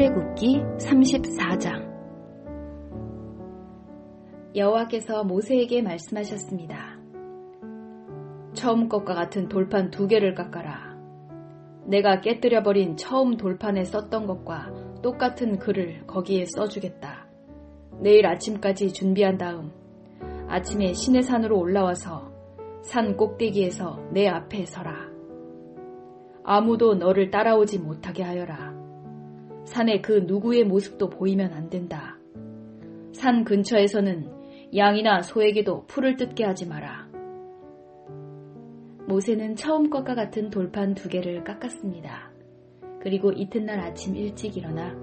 출애굽기 34장. 여호와께서 모세에게 말씀하셨습니다. 처음 것과 같은 돌판 2개를 깎아라. 내가 깨뜨려버린 처음 돌판에 썼던 것과 똑같은 글을 거기에 써주겠다. 내일 아침까지 준비한 다음 아침에 시내산으로 올라와서 산 꼭대기에서 내 앞에 서라. 아무도 너를 따라오지 못하게 하여라. 산에 그 누구의 모습도 보이면 안 된다. 산 근처에서는 양이나 소에게도 풀을 뜯게 하지 마라. 모세는 처음 것과 같은 돌판 2개를 깎았습니다. 그리고 이튿날 아침 일찍 일어나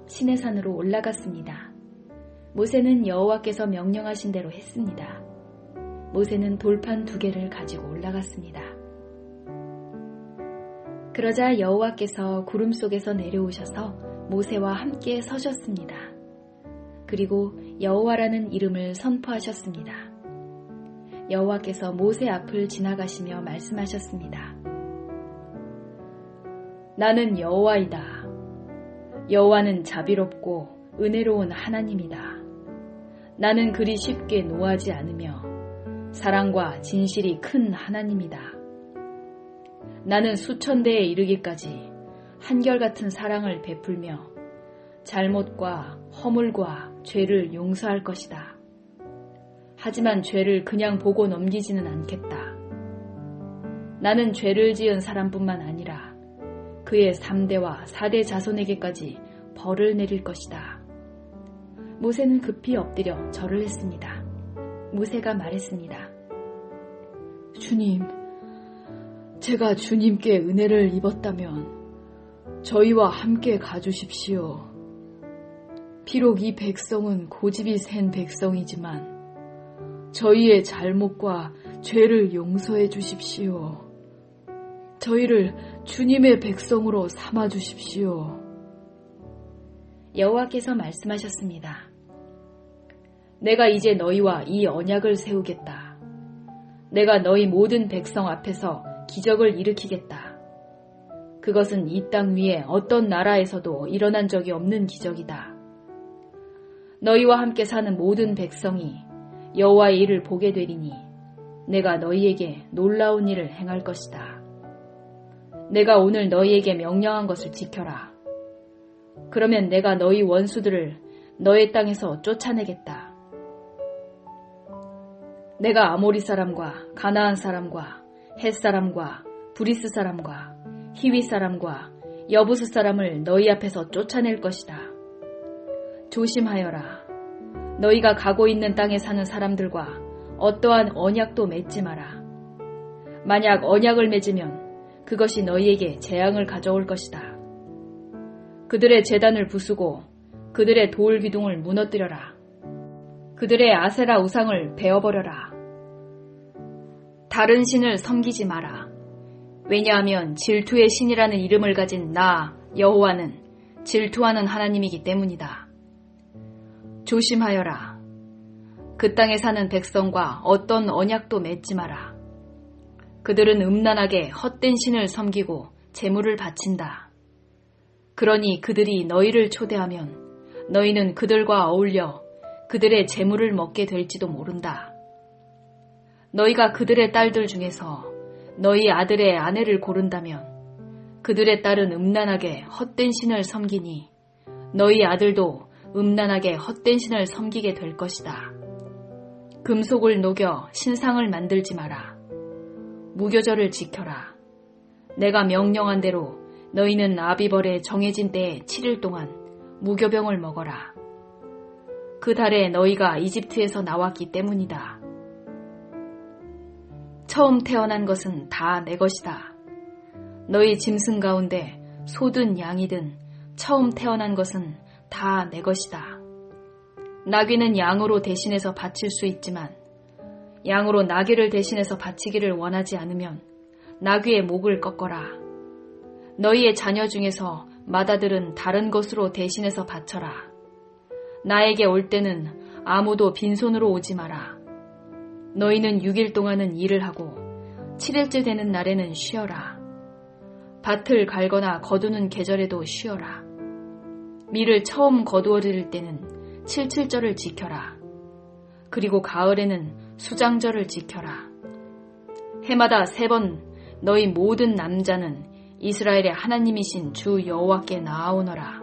시내산으로 올라갔습니다. 모세는 여호와께서 명령하신 대로 했습니다. 모세는 돌판 2개를 가지고 올라갔습니다. 그러자 여호와께서 구름 속에서 내려오셔서 모세와 함께 서셨습니다. 그리고 여호와라는 이름을 선포하셨습니다. 여호와께서 모세 앞을 지나가시며 말씀하셨습니다. 나는 여호와이다. 여호와는 자비롭고 은혜로운 하나님이다. 나는 그리 쉽게 노하지 않으며 사랑과 진실이 큰 하나님이다. 나는 수천 대에 이르기까지 한결같은 사랑을 베풀며 잘못과 허물과 죄를 용서할 것이다. 하지만 죄를 그냥 보고 넘기지는 않겠다. 나는 죄를 지은 사람뿐만 아니라 그의 3대와 4대 자손에게까지 벌을 내릴 것이다. 모세는 급히 엎드려 절을 했습니다. 모세가 말했습니다. 주님, 제가 주님께 은혜를 입었다면 저희와 함께 가주십시오. 비록 이 백성은 고집이 센 백성이지만 저희의 잘못과 죄를 용서해 주십시오. 저희를 주님의 백성으로 삼아 주십시오. 여호와께서 말씀하셨습니다. 내가 이제 너희와 이 언약을 세우겠다. 내가 너희 모든 백성 앞에서 기적을 일으키겠다. 그것은 이 땅 위에 어떤 나라에서도 일어난 적이 없는 기적이다. 너희와 함께 사는 모든 백성이 여호와의 일을 보게 되리니 내가 너희에게 놀라운 일을 행할 것이다. 내가 오늘 너희에게 명령한 것을 지켜라. 그러면 내가 너희 원수들을 너의 땅에서 쫓아내겠다. 내가 아모리 사람과 가나안 사람과 헷 사람과 브리스 사람과 히위 사람과 여부스 사람을 너희 앞에서 쫓아낼 것이다. 조심하여라. 너희가 가고 있는 땅에 사는 사람들과 어떠한 언약도 맺지 마라. 만약 언약을 맺으면 그것이 너희에게 재앙을 가져올 것이다. 그들의 제단을 부수고 그들의 돌 기둥을 무너뜨려라. 그들의 아세라 우상을 베어버려라. 다른 신을 섬기지 마라. 왜냐하면 질투의 신이라는 이름을 가진 나 여호와는 질투하는 하나님이기 때문이다. 조심하여라. 그 땅에 사는 백성과 어떤 언약도 맺지 마라. 그들은 음란하게 헛된 신을 섬기고 제물을 바친다. 그러니 그들이 너희를 초대하면 너희는 그들과 어울려 그들의 제물을 먹게 될지도 모른다. 너희가 그들의 딸들 중에서 너희 아들의 아내를 고른다면 그들의 딸은 음란하게 헛된 신을 섬기니 너희 아들도 음란하게 헛된 신을 섬기게 될 것이다. 금속을 녹여 신상을 만들지 마라. 무교절을 지켜라. 내가 명령한 대로 너희는 아비벌의 정해진 때에 7일 동안 무교병을 먹어라. 그 달에 너희가 이집트에서 나왔기 때문이다. 처음 태어난 것은 다 내 것이다. 너희 짐승 가운데 소든 양이든 처음 태어난 것은 다 내 것이다. 나귀는 양으로 대신해서 바칠 수 있지만 양으로 나귀를 대신해서 바치기를 원하지 않으면 나귀의 목을 꺾어라. 너희의 자녀 중에서 맏아들은 다른 것으로 대신해서 바쳐라. 나에게 올 때는 아무도 빈손으로 오지 마라. 너희는 6일 동안은 일을 하고 7일째 되는 날에는 쉬어라. 밭을 갈거나 거두는 계절에도 쉬어라. 밀을 처음 거두어들일 때는 칠칠절을 지켜라. 그리고 가을에는 수장절을 지켜라. 해마다 3번 너희 모든 남자는 이스라엘의 하나님이신 주 여호와께 나아오너라.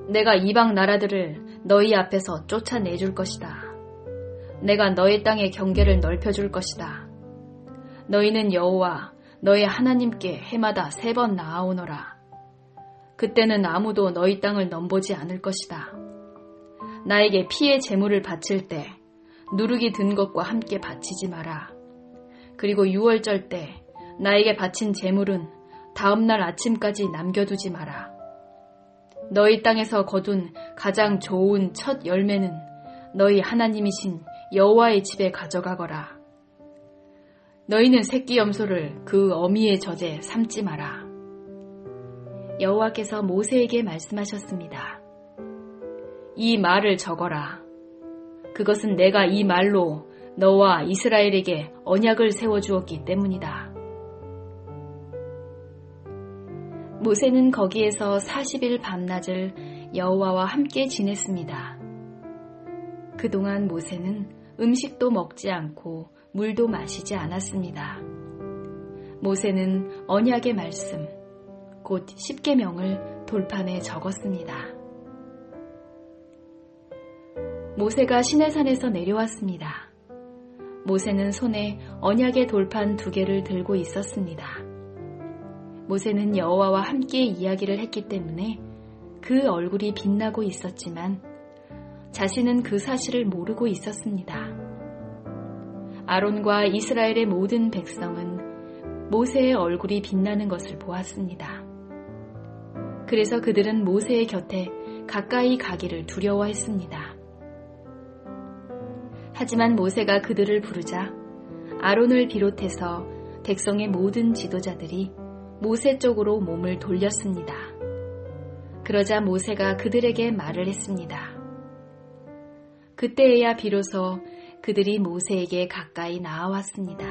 내가 이방 나라들을 너희 앞에서 쫓아내줄 것이다. 내가 너희 땅의 경계를 넓혀줄 것이다. 너희는 여호와 너희 하나님께 해마다 3번 나아오너라. 그때는 아무도 너희 땅을 넘보지 않을 것이다. 나에게 피의 제물을 바칠 때 누룩이 든 것과 함께 바치지 마라. 그리고 6월절 때 나에게 바친 제물은 다음날 아침까지 남겨두지 마라. 너희 땅에서 거둔 가장 좋은 첫 열매는 너희 하나님이신 여호와의 집에 가져가거라. 너희는 새끼 염소를 그 어미의 젖에 삶지 마라. 여호와께서 모세에게 말씀하셨습니다. 이 말을 적어라. 그것은 내가 이 말로 너와 이스라엘에게 언약을 세워주었기 때문이다. 모세는 거기에서 40일 밤낮을 여호와와 함께 지냈습니다. 그동안 모세는 음식도 먹지 않고 물도 마시지 않았습니다. 모세는 언약의 말씀, 곧 십계명을 돌판에 적었습니다. 모세가 시내산에서 내려왔습니다. 모세는 손에 언약의 돌판 2개를 들고 있었습니다. 모세는 여호와와 함께 이야기를 했기 때문에 그 얼굴이 빛나고 있었지만 자신은 그 사실을 모르고 있었습니다. 아론과 이스라엘의 모든 백성은 모세의 얼굴이 빛나는 것을 보았습니다. 그래서 그들은 모세의 곁에 가까이 가기를 두려워했습니다. 하지만 모세가 그들을 부르자 아론을 비롯해서 백성의 모든 지도자들이 모세 쪽으로 몸을 돌렸습니다. 그러자 모세가 그들에게 말을 했습니다. 그때에야 비로소 그들이 모세에게 가까이 나아왔습니다.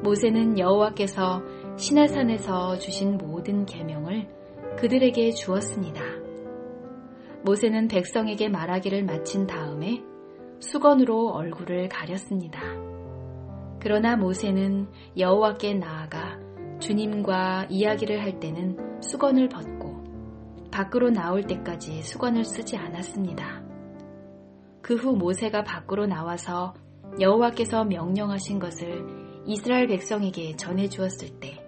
모세는 여호와께서 시내산에서 주신 모든 계명을 그들에게 주었습니다. 모세는 백성에게 말하기를 마친 다음에 수건으로 얼굴을 가렸습니다. 그러나 모세는 여호와께 나아가 주님과 이야기를 할 때는 수건을 벗고 밖으로 나올 때까지 수건을 쓰지 않았습니다. 그 후 모세가 밖으로 나와서 여호와께서 명령하신 것을 이스라엘 백성에게 전해주었을 때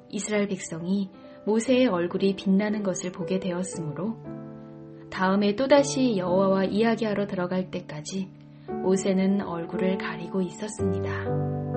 이스라엘 백성이 모세의 얼굴이 빛나는 것을 보게 되었으므로 다음에 또다시 여호와와 이야기하러 들어갈 때까지 모세는 얼굴을 가리고 있었습니다.